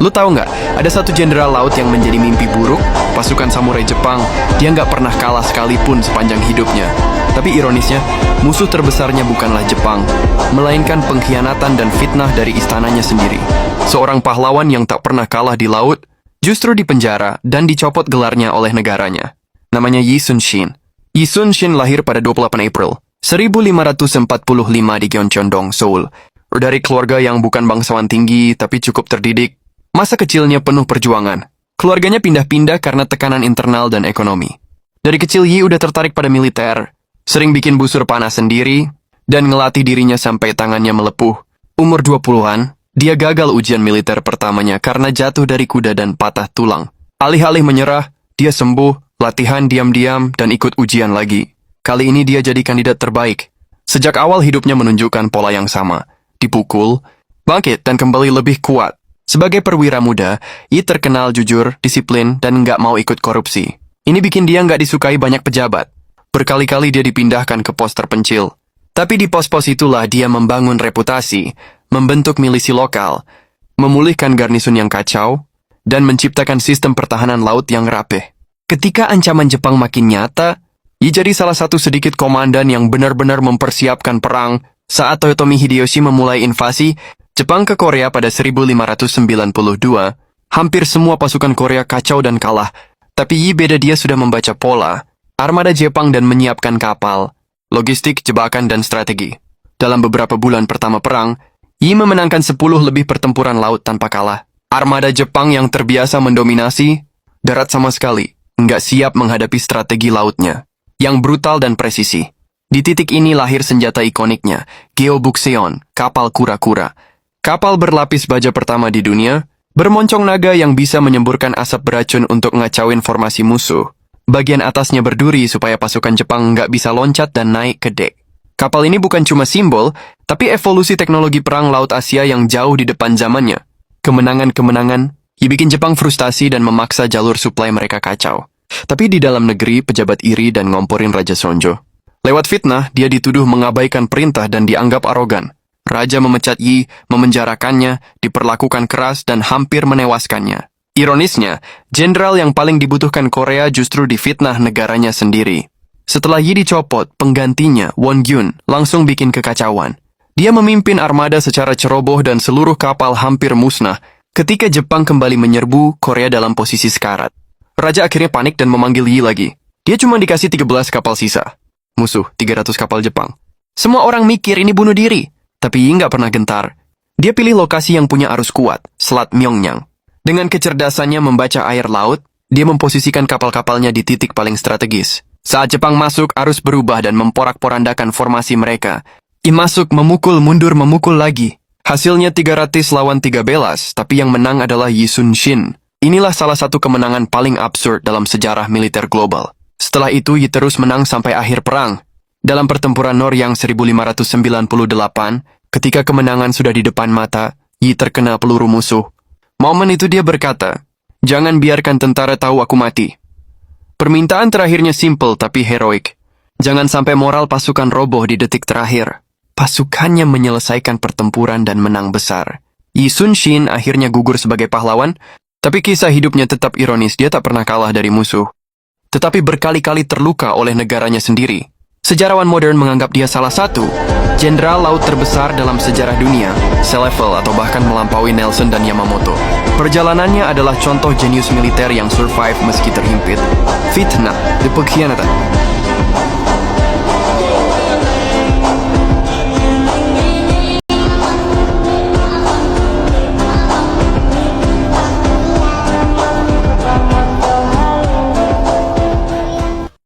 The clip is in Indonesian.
Lu tahu nggak, ada satu jenderal laut yang menjadi mimpi buruk, pasukan samurai Jepang, dia nggak pernah kalah sekalipun sepanjang hidupnya. Tapi ironisnya, musuh terbesarnya bukanlah Jepang, melainkan pengkhianatan dan fitnah dari istananya sendiri. Seorang pahlawan yang tak pernah kalah di laut, justru dipenjara dan dicopot gelarnya oleh negaranya. Namanya Yi Sun-shin. Yi Sun-shin lahir pada 28 April 1545 di Gyeongchang-dong, Seoul. Dari keluarga yang bukan bangsawan tinggi tapi cukup terdidik. Masa kecilnya penuh perjuangan. Keluarganya pindah-pindah karena tekanan internal dan ekonomi. Dari kecil Yi udah tertarik pada militer, sering bikin busur panah sendiri, dan ngelatih dirinya sampai tangannya melepuh. Umur 20-an, dia gagal ujian militer pertamanya karena jatuh dari kuda dan patah tulang. Alih-alih menyerah, dia sembuh, latihan diam-diam, dan ikut ujian lagi. Kali ini dia jadi kandidat terbaik. Sejak awal hidupnya menunjukkan pola yang sama. Dipukul, bangkit, dan kembali lebih kuat. Sebagai perwira muda, Yi terkenal jujur, disiplin, dan nggak mau ikut korupsi. Ini bikin dia nggak disukai banyak pejabat. Berkali-kali dia dipindahkan ke pos terpencil. Tapi di pos-pos itulah dia membangun reputasi, membentuk milisi lokal, memulihkan garnisun yang kacau, dan menciptakan sistem pertahanan laut yang rapih. Ketika ancaman Jepang makin nyata, Yi jadi salah satu sedikit komandan yang benar-benar mempersiapkan perang saat Toyotomi Hideyoshi memulai invasi Jepang ke Korea pada 1592, hampir semua pasukan Korea kacau dan kalah. Tapi Yi beda, dia sudah membaca pola, armada Jepang dan menyiapkan kapal, logistik, jebakan, dan strategi. Dalam beberapa bulan pertama perang, Yi memenangkan 10 lebih pertempuran laut tanpa kalah. Armada Jepang yang terbiasa mendominasi, darat sama sekali, nggak siap menghadapi strategi lautnya, yang brutal dan presisi. Di titik ini lahir senjata ikoniknya, Geobukseon, kapal kura-kura. Kapal berlapis baja pertama di dunia, bermoncong naga yang bisa menyemburkan asap beracun untuk ngacauin formasi musuh. Bagian atasnya berduri supaya pasukan Jepang nggak bisa loncat dan naik ke dek. Kapal ini bukan cuma simbol, tapi evolusi teknologi perang laut Asia yang jauh di depan zamannya. Kemenangan-kemenangan, bikin Jepang frustasi dan memaksa jalur suplai mereka kacau. Tapi di dalam negeri, pejabat iri dan ngomporin Raja Sonjo. Lewat fitnah, dia dituduh mengabaikan perintah dan dianggap arogan. Raja memecat Yi, memenjarakannya, diperlakukan keras, dan hampir menewaskannya. Ironisnya, jenderal yang paling dibutuhkan Korea justru difitnah negaranya sendiri. Setelah Yi dicopot, penggantinya, Won Gyun, langsung bikin kekacauan. Dia memimpin armada secara ceroboh dan seluruh kapal hampir musnah ketika Jepang kembali menyerbu Korea dalam posisi sekarat. Raja akhirnya panik dan memanggil Yi lagi. Dia cuma dikasih 13 kapal sisa. Musuh, 300 kapal Jepang. Semua orang mikir ini bunuh diri. Tapi Yi nggak pernah gentar. Dia pilih lokasi yang punya arus kuat, Selat Myeongnyang. Dengan kecerdasannya membaca air laut, dia memposisikan kapal-kapalnya di titik paling strategis. Saat Jepang masuk, arus berubah dan memporak-porandakan formasi mereka. Yi masuk, memukul, mundur, memukul lagi. Hasilnya 300 lawan 13, tapi yang menang adalah Yi Sun-shin. Inilah salah satu kemenangan paling absurd dalam sejarah militer global. Setelah itu, Yi terus menang sampai akhir perang. Dalam pertempuran Noryang 1598, ketika kemenangan sudah di depan mata, Yi terkena peluru musuh. Momen itu dia berkata, "Jangan biarkan tentara tahu aku mati." Permintaan terakhirnya simple tapi heroik. Jangan sampai moral pasukan roboh di detik terakhir. Pasukannya menyelesaikan pertempuran dan menang besar. Yi Sun-shin akhirnya gugur sebagai pahlawan, tapi kisah hidupnya tetap ironis, dia tak pernah kalah dari musuh. Tetapi berkali-kali terluka oleh negaranya sendiri. Sejarawan modern menganggap dia salah satu jenderal laut terbesar dalam sejarah dunia, selevel atau bahkan melampaui Nelson dan Yamamoto. Perjalanannya adalah contoh jenius militer yang survive meski terhimpit, fitnah, dan pengkhianatan.